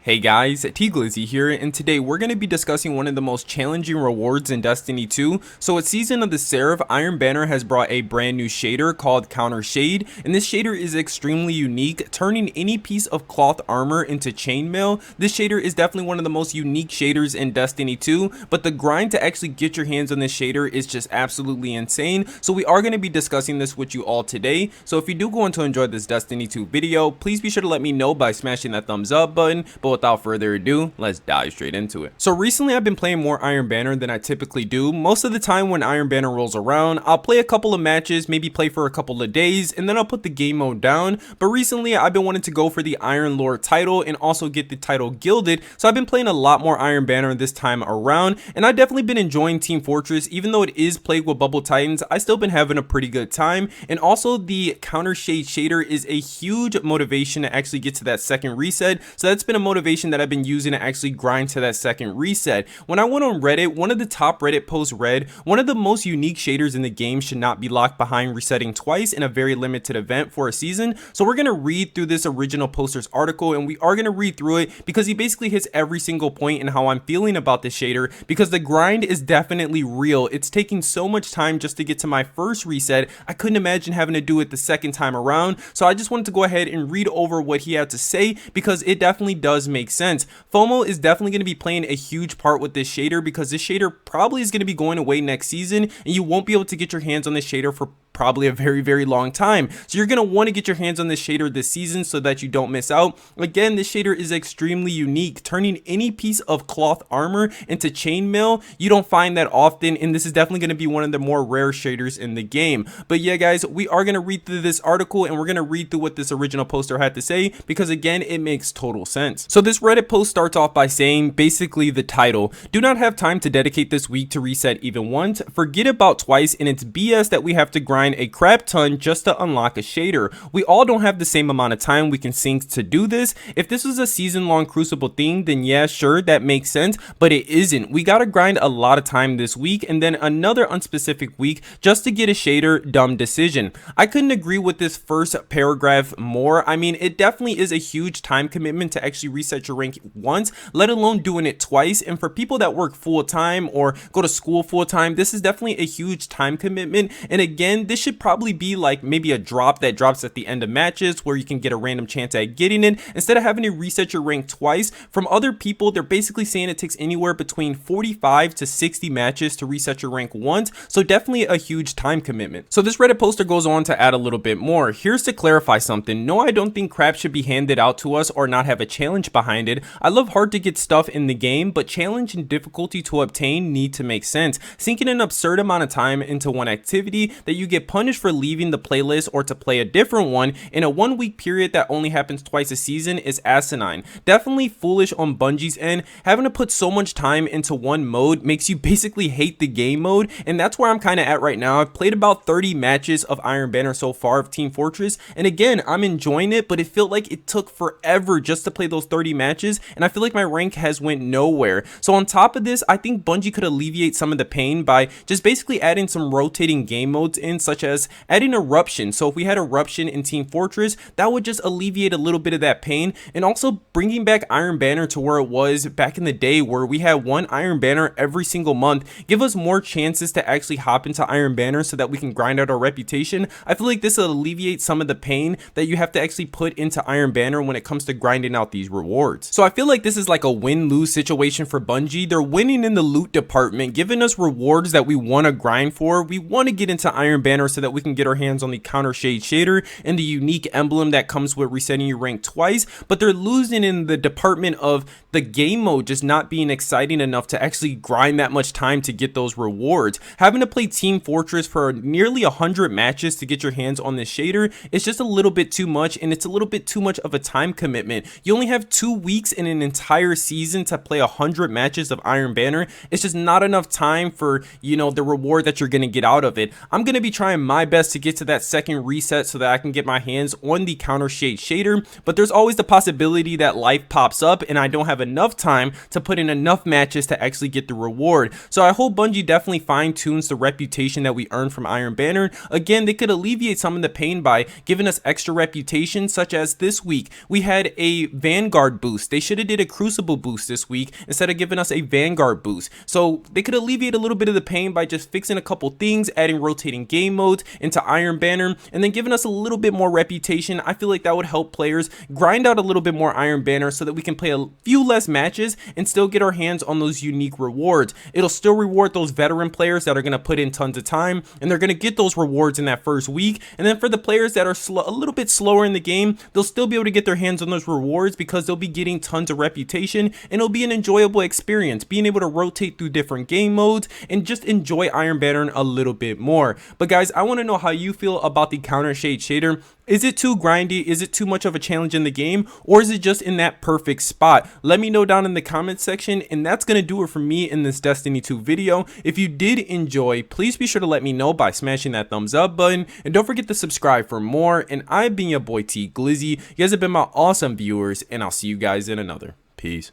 Hey guys, T-Glizzy here, and today we're going to be discussing one of the most challenging rewards in Destiny 2. So at Season of the Seraph, Iron Banner has brought a brand new shader called Countershade, and this shader is extremely unique, turning any piece of cloth armor into chainmail. This shader is definitely one of the most unique shaders in Destiny 2, but the grind to actually get your hands on this shader is just absolutely insane. So we are going to be discussing this with you all today. So if you do go on to enjoy this Destiny 2 video, please be sure to let me know by smashing that thumbs up button. But without further ado, let's dive straight into it. So recently I've been playing more Iron Banner than I typically do. Most of the time when Iron Banner rolls around, I'll play a couple of matches, maybe play for a couple of days, and then I'll put the game mode down. But recently I've been wanting to go for the Iron Lord title and also get the title gilded, so I've been playing a lot more Iron Banner this time around, and I've definitely been enjoying Team Fortress. Even though it is plagued with bubble titans, I still been having a pretty good time. And also the Countershade shader is a huge motivation to actually get to that second reset, so that's been a motivation that I've been using to actually grind to that second reset. When I went on Reddit, one of the top Reddit posts read, one of the most unique shaders in the game should not be locked behind resetting twice in a very limited event for a season. So we're going to read through this original poster's article, and we are going to read through it because he basically hits every single point in how I'm feeling about this shader, because the grind is definitely real. It's taking so much time just to get to my first reset. I couldn't imagine having to do it the second time around. So I just wanted to go ahead and read over what he had to say, because it definitely does make sense. FOMO is definitely going to be playing a huge part with this shader, because this shader probably is going to be going away next season, and you won't be able to get your hands on this shader for probably a very long time. So you're going to want to get your hands on this shader this season so that you don't miss out. Again, this shader is extremely unique, turning any piece of cloth armor into chainmail. You don't find that often, and this is definitely going to be one of the more rare shaders in the game. But yeah guys, we are going to read through this article, and we're going to read through what this original poster had to say, because again, it makes total sense. So this Reddit post starts off by saying basically the title: do not have time to dedicate this week to reset even once. Forget about twice, and it's BS that we have to grind a crap ton just to unlock a shader. We all don't have the same amount of time we can sink to do this. If this was a season-long Crucible thing, then yeah, sure, that makes sense, but it isn't. We gotta grind a lot of time this week, and then another unspecific week just to get a shader. Dumb decision. I couldn't agree with this first paragraph more. I mean, it definitely is a huge time commitment to actually reset your rank once, let alone doing it twice. And for people that work full-time or go to school full-time, this is definitely a huge time commitment. And again, this should probably be like maybe a drop that drops at the end of matches where you can get a random chance at getting it, instead of having to reset your rank twice. From other people, they're basically saying it takes anywhere between 45 to 60 matches to reset your rank once, so definitely a huge time commitment. So this Reddit poster goes on to add a little bit more. Here's to clarify something: no, I don't think crap should be handed out to us or not have a challenge behind it. I love hard to get stuff in the game, but challenge and difficulty to obtain need to make sense. Sinking an absurd amount of time into one activity that you get punished for leaving the playlist or to play a different one in a 1 week period that only happens twice a season is asinine. Definitely foolish on Bungie's end. Having to put so much time into one mode makes you basically hate the game mode, and that's where I'm kind of at right now. I've played about 30 matches of Iron Banner so far of Team Fortress, and again, I'm enjoying it, but it felt like it took forever just to play those 30 matches, and I feel like my rank has went nowhere. So on top of this, I think Bungie could alleviate some of the pain by just basically adding some rotating game modes in, such as adding Eruption. So if we had Eruption in Team Fortress, that would just alleviate a little bit of that pain, and also bringing back Iron Banner to where it was back in the day, where we had one Iron Banner every single month. Give us more chances to actually hop into Iron Banner so that we can grind out our reputation. I feel like this will alleviate some of the pain that you have to actually put into Iron Banner when it comes to grinding out these rewards. So I feel like this is like a win-lose situation for Bungie. They're winning in the loot department, giving us rewards that we want to grind for. We want to get into Iron Banner so that we can get our hands on the Countershade shader and the unique emblem that comes with resetting your rank twice, but they're losing in the department of the game mode just not being exciting enough to actually grind that much time to get those rewards. Having to play Team Fortress for nearly 100 matches to get your hands on this shader is just a little bit too much, and it's a little bit too much of a time commitment. You only have 2 weeks in an entire season to play 100 matches of Iron Banner. It's just not enough time for, you know, the reward that you're going to get out of it. I'm going to be trying trying my best to get to that second reset so that I can get my hands on the Countershade shader, but there's always the possibility that life pops up and I don't have enough time to put in enough matches to actually get the reward. So I hope Bungie definitely fine-tunes the reputation that we earn from Iron Banner. Again, they could alleviate some of the pain by giving us extra reputation, such as this week we had a Vanguard boost. They should have did a Crucible boost this week instead of giving us a Vanguard boost. So they could alleviate a little bit of the pain by just fixing a couple things, adding rotating game modes into Iron Banner, and then giving us a little bit more reputation. I feel like that would help players grind out a little bit more Iron Banner so that we can play a few less matches and still get our hands on those unique rewards. It'll still reward those veteran players that are going to put in tons of time, and they're going to get those rewards in that first week. And then for the players that are a little bit slower in the game, they'll still be able to get their hands on those rewards because they'll be getting tons of reputation, and it'll be an enjoyable experience being able to rotate through different game modes and just enjoy Iron Banner a little bit more. But guys, I want to know how you feel about the Countershade shader. Is it too grindy? Is it too much of a challenge in the game? Or is it just in that perfect spot? Let me know down in the comment section, and that's going to do it for me in this Destiny 2 video. If you did enjoy, please be sure to let me know by smashing that thumbs up button, and don't forget to subscribe for more. And I've been your boy T Glizzy. You guys have been my awesome viewers, and I'll see you guys in another. Peace.